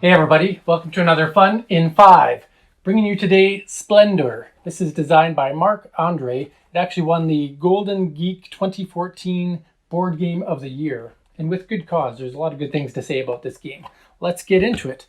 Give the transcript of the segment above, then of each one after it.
Hey everybody, welcome to another Fun in 5. Bringing you today Splendor. This is designed by Marc Andre. It actually won the Golden Geek 2014 Board Game of the Year. And with good cause, there's a lot of good things to say about this game. Let's get into it.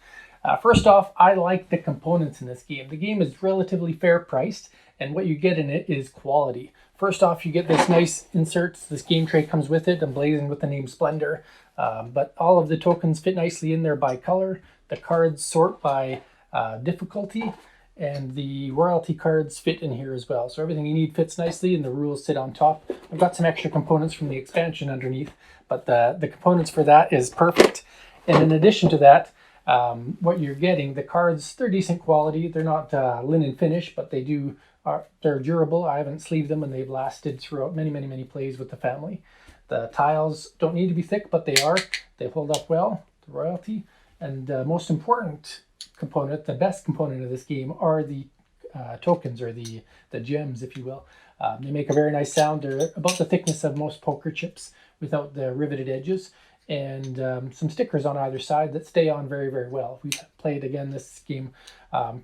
First off, I like the components in this game. The game is relatively fair priced, and what you get in it is quality. First off, you get this nice inserts. This game tray comes with it, emblazoned with the name Splendor. But all of the tokens fit nicely in there by color. The cards sort by difficulty, and the royalty cards fit in here as well. So everything you need fits nicely, and the rules sit on top. I've got some extra components from the expansion underneath, but the components for that is perfect. And in addition to that, what you're getting, the cards, they're decent quality. They're not linen finish, but they're durable. I haven't sleeved them, and they've lasted throughout many plays with the family. The tiles don't need to be thick, but they are. They hold up well, the royalty. And the most important component, the best component of this game, are the tokens, or the gems, if you will. They make a very nice sound. They're about the thickness of most poker chips without the riveted edges. And some stickers on either side that stay on very well. We've played, again, this game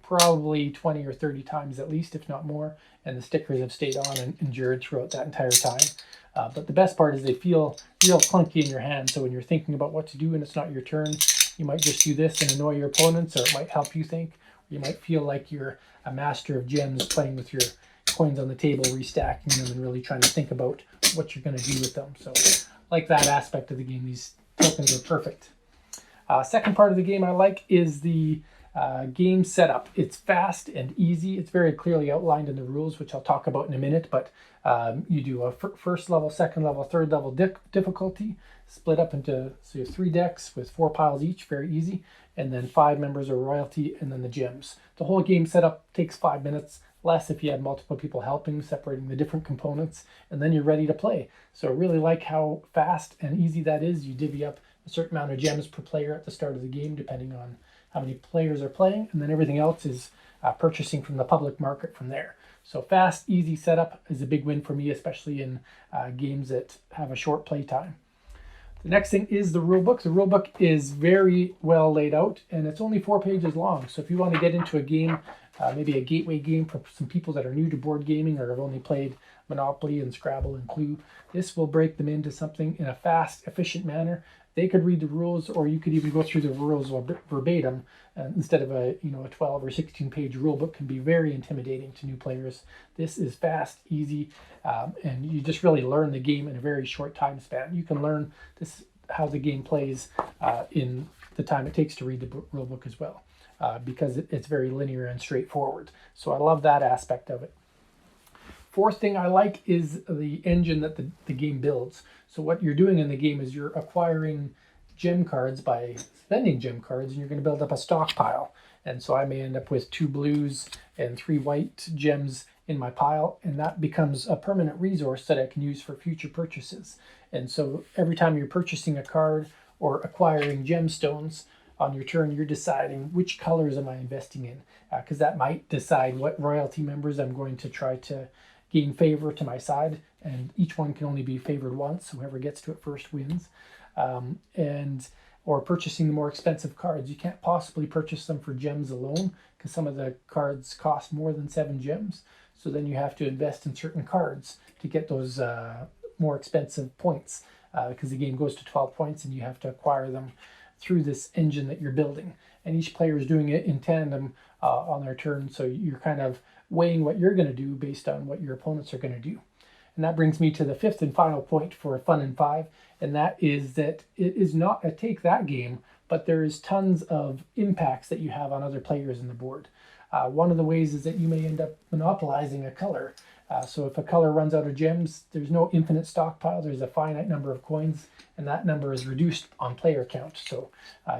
probably 20 or 30 times at least, if not more. And the stickers have stayed on and endured throughout that entire time. But the best part is they feel real clunky in your hand. So when you're thinking about what to do and it's not your turn, you might just do this and annoy your opponents, or it might help you think. You might feel like you're a master of gems playing with your coins on the table, restacking them and really trying to think about what you're going to do with them. So like that aspect of the game, these tokens are perfect. Second part of the game I like is the game setup. It's fast and easy. It's very clearly outlined in the rules, which I'll talk about in a minute, but you do a first level, second level, third level difficulty, split up into so you have 3 decks with 4 piles each, very easy, and then 5 members of royalty, and then the gems. The whole game setup takes 5 minutes, less if you have multiple people helping, separating the different components, and then you're ready to play. So I really like how fast and easy that is. You divvy up a certain amount of gems per player at the start of the game, depending on how many players are playing, and then everything else is purchasing from the public market from there. So fast, easy setup is a big win for me, especially in games that have a short play time. The next thing is the rulebook. The rulebook is very well laid out, and it's only 4 pages long. So if you want to get into a game, maybe a gateway game for some people that are new to board gaming or have only played Monopoly and Scrabble and Clue, this will break them into something in a fast, efficient manner. They could read the rules, or you could even go through the rules verbatim instead of a 12 or 16 page rule book. Can be very intimidating to new players. This is fast, easy, and you just really learn the game in a very short time span. You can learn this how the game plays in the time it takes to read the rule book as well, because it's very linear and straightforward. So I love that aspect of it. Fourth thing I like is the engine that the game builds. So what you're doing in the game is you're acquiring gem cards by spending gem cards, and you're going to build up a stockpile. And so I may end up with 2 blues and 3 white gems in my pile, and that becomes a permanent resource that I can use for future purchases. And so every time you're purchasing a card or acquiring gemstones on your turn, you're deciding which colors am I investing in, because that might decide what royalty members I'm going to try to gain favor to my side, and each one can only be favored once. Whoever gets to it first wins. Or purchasing the more expensive cards. You can't possibly purchase them for gems alone, because some of the cards cost more than 7 gems. So then you have to invest in certain cards to get those more expensive points, because the game goes to 12 points, and you have to acquire them through this engine that you're building. And each player is doing it in tandem on their turn, so you're kind of weighing what you're going to do based on what your opponents are going to do. And that brings me to the 5th and final point for Fun in 5, and that is that it is not a take that game, but there is tons of impacts that you have on other players in the board. One of the ways is that you may end up monopolizing a color. So if a color runs out of gems, there's no infinite stockpile. There's a finite number of coins, and that number is reduced on player count. So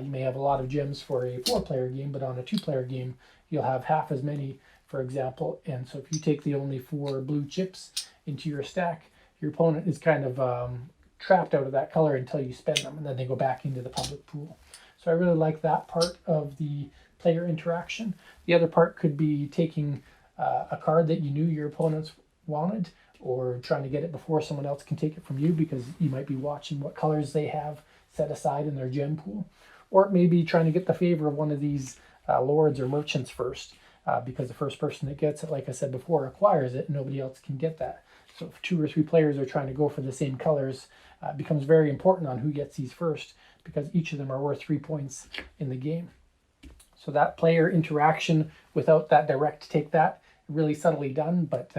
you may have a lot of gems for a 4-player game, but on a 2-player game, you'll have half as many, for example. And so if you take the only 4 blue chips into your stack, your opponent is kind of trapped out of that color until you spend them, and then they go back into the public pool. So I really like that part of the player interaction. The other part could be taking a card that you knew your opponents wanted, or trying to get it before someone else can take it from you, because you might be watching what colors they have set aside in their gem pool. or maybe trying to get the favor of one of these lords or merchants first, because the first person that gets it, like I said before, acquires it, and nobody else can get that. So if 2 or 3 players are trying to go for the same colors, it becomes very important on who gets these first, because each of them are worth 3 points in the game. So that player interaction without that direct take that, really subtly done, but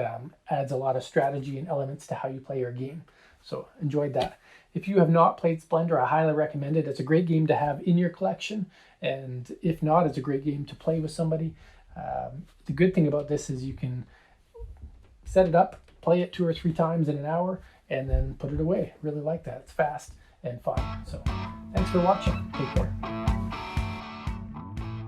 adds a lot of strategy and elements to how you play your game. So enjoyed that. If you have not played Splendor, I highly recommend it. It's a great game to have in your collection, and if not, it's a great game to play with somebody. The good thing about this is you can set it up, play it 2 or 3 times in an hour, and then put it away. Really like that. It's fast and fun. So thanks for watching. Take care.